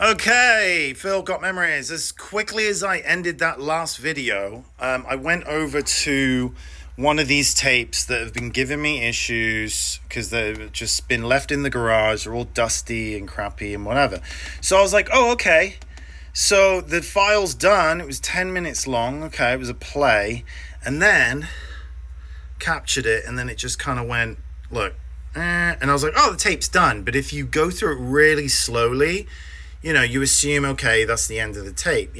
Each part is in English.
Okay, Phil got memories. As quickly as I ended that last video, I went over to one of these tapes that have been giving me issues because they've just been left in the garage. They're all dusty and crappy and whatever. So I was like, oh, okay. So the file's done. It was 10 minutes long. Okay, it was a play. And then captured it, and then it just kind of went, look. And I was like, oh, the tape's done. But if you go through it really slowly, you assume, okay, that's the end of the tape,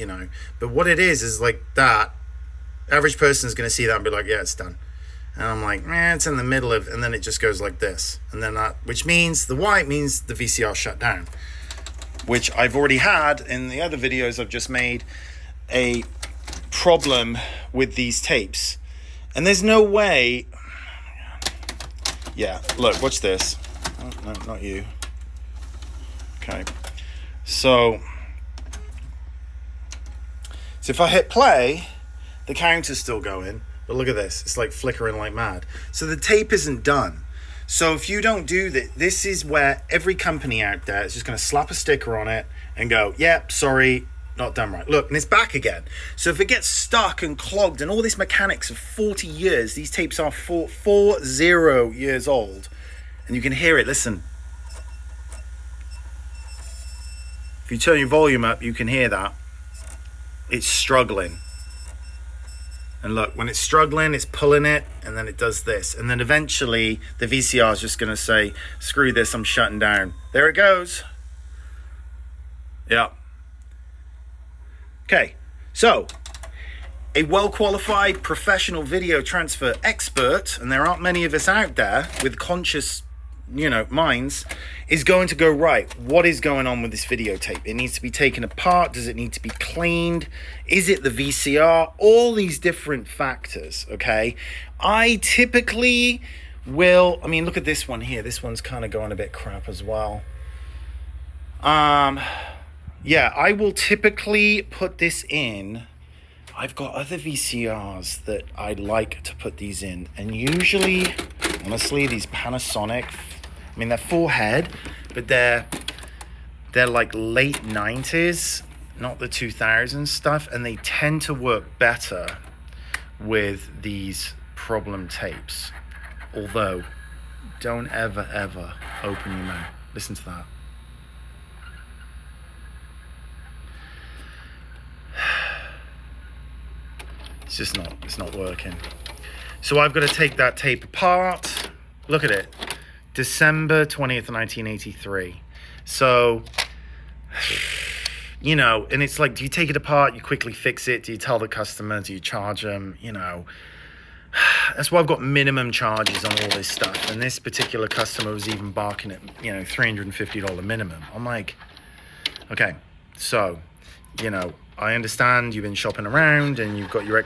But what it is like that. Average person is going to see that and be like, yeah, it's done. And I'm like, it's in the middle of, and then it just goes like this. And then that, which means the white means the VCR shut down, which I've already had in the other videos I've just made a problem with these tapes. And there's no way. Yeah, look, watch this. Oh, no, not you. Okay. So if I hit play, the counter's still going, but look at this. It's like flickering like mad. So the tape isn't done. So if you don't do that, this is where every company out there is just going to slap a sticker on it and go, yep, sorry, not done right. Look, and it's back again. So if it gets stuck and clogged and all this mechanics of 40 years, these tapes are 40 years old, and you can hear it. Listen. If you turn your volume up, you can hear that. It's struggling. And look, when it's struggling, it's pulling it, and then it does this. And then eventually, the VCR is just going to say, screw this, I'm shutting down. There it goes. Yeah. Okay, so a well-qualified professional video transfer expert, and there aren't many of us out there with conscious minds, is going to go, right, what is going on with this videotape? It needs to be taken apart. Does it need to be cleaned? Is it the VCR? All these different factors, okay? I typically will, look at this one here. This one's kind of going a bit crap as well. Yeah, I will typically put this in. I've got other VCRs that I'd like to put these in. And usually, honestly, these Panasonic, they're full head, but they're like late 90s, not the 2000s stuff, and they tend to work better with these problem tapes. Although, don't ever open your mouth. Listen to that. It's not working. So I've got to take that tape apart. Look at it. December 20th, 1983. So, and it's like, do you take it apart? You quickly fix it? Do you tell the customer? Do you charge them? That's why I've got minimum charges on all this stuff. And this particular customer was even barking at, $350 minimum. I'm like, okay, so, I understand you've been shopping around and you've got your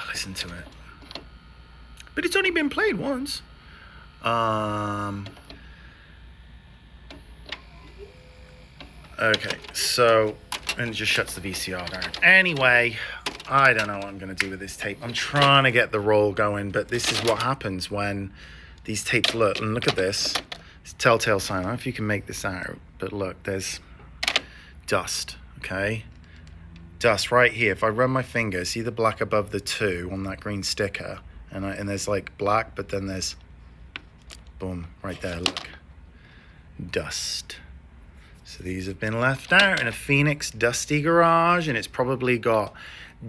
listen to it. But it's only been played once. Okay, so, and it just shuts the VCR down. Anyway, I don't know what I'm going to do with this tape. I'm trying to get the roll going, but this is what happens when these tapes look at this. It's a telltale sign. I don't know if you can make this out, but look, there's dust, okay? Dust right here. If I run my finger, see the black above the 2 on that green sticker, and there's like black, but then there's boom right there. Look, dust. So these have been left out in a Phoenix dusty garage, and it's probably got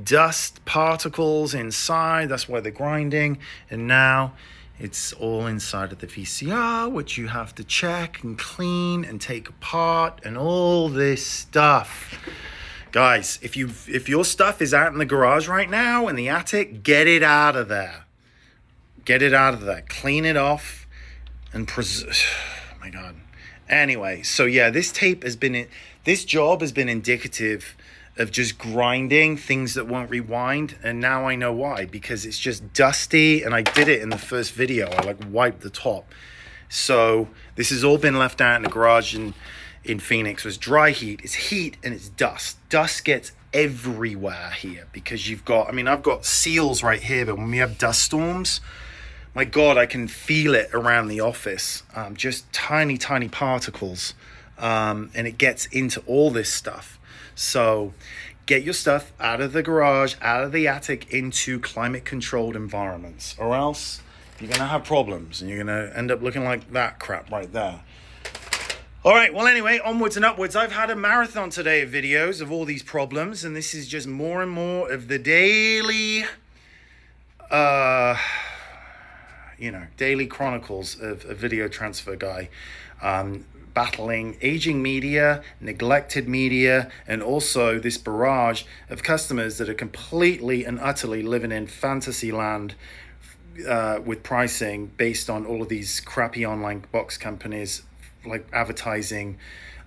dust particles inside. That's why they're grinding, and now it's all inside of the VCR, which you have to check and clean and take apart and all this stuff. Guys, if your stuff is out in the garage right now, in the attic, get it out of there. Get it out of there. Clean it off and oh my God. Anyway, so yeah, this job has been indicative of just grinding things that won't rewind, and now I know why, because it's just dusty, and I did it in the first video. I wiped the top. So this has all been left out in the garage in Phoenix. It was dry heat, it's heat, and it's dust. Dust gets everywhere here because you've got, I've got seals right here, but when we have dust storms, my God, I can feel it around the office. Just tiny particles and it gets into all this stuff. So get your stuff out of the garage, out of the attic, into climate controlled environments, or else you're going to have problems and you're going to end up looking like that crap right there. All right, well, anyway, onwards and upwards. I've had a marathon today of videos of all these problems, and this is just more and more of the daily, daily chronicles of a video transfer guy, battling aging media, neglected media, and also this barrage of customers that are completely and utterly living in fantasy land with pricing based on all of these crappy online box companies like advertising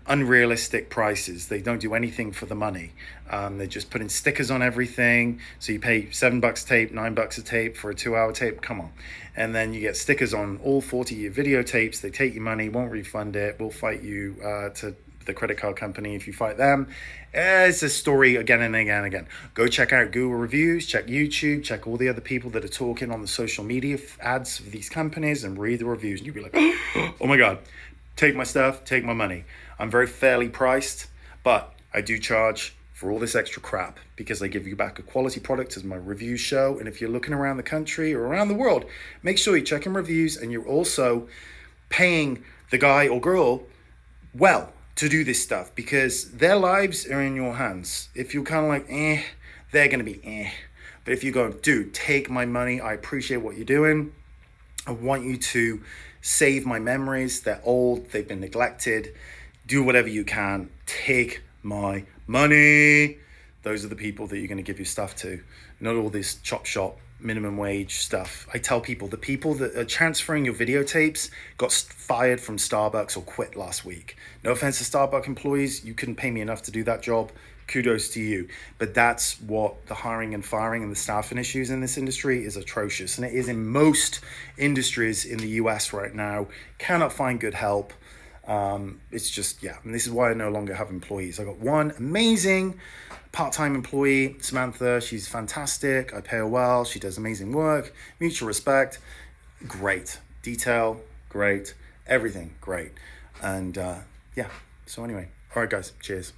unrealistic prices. They don't do anything for the money. They're just putting stickers on everything. So you pay $7 a tape, $9 a tape for a 2-hour tape. Come on. And then you get stickers on all 40 of your videotapes. They take your money, won't refund it. We'll fight you to the credit card company if you fight them. It's a story again and again and again. Go check out Google reviews, check YouTube, check all the other people that are talking on the social media ads of these companies, and read the reviews. And you'll be like, oh my God, take my stuff, take my money. I'm very fairly priced, but I do charge for all this extra crap because I give you back a quality product, as my reviews show. And if you're looking around the country or around the world, make sure you're checking reviews, and you're also paying the guy or girl well to do this stuff, because their lives are in your hands. If you're kind of like, they're going to be But if you go, dude, take my money, I appreciate what you're doing, I want you to save my memories, they're old, they've been neglected, do whatever you can, take my money. Those are the people that you're going to give your stuff to, not all this chop shop minimum wage stuff. I tell people, the people that are transferring your videotapes got fired from Starbucks or quit last week. No offense to Starbucks employees, you couldn't pay me enough to do that job. Kudos to you. But that's what the hiring and firing and the staffing issues in this industry is atrocious. And it is in most industries in the US right now. Cannot find good help. It's just, and this is why I no longer have employees. I got one amazing part-time employee, Samantha. She's fantastic. I pay her well. She does amazing work. Mutual respect. Great. Detail. Great. Everything. Great. And so anyway. All right, guys. Cheers.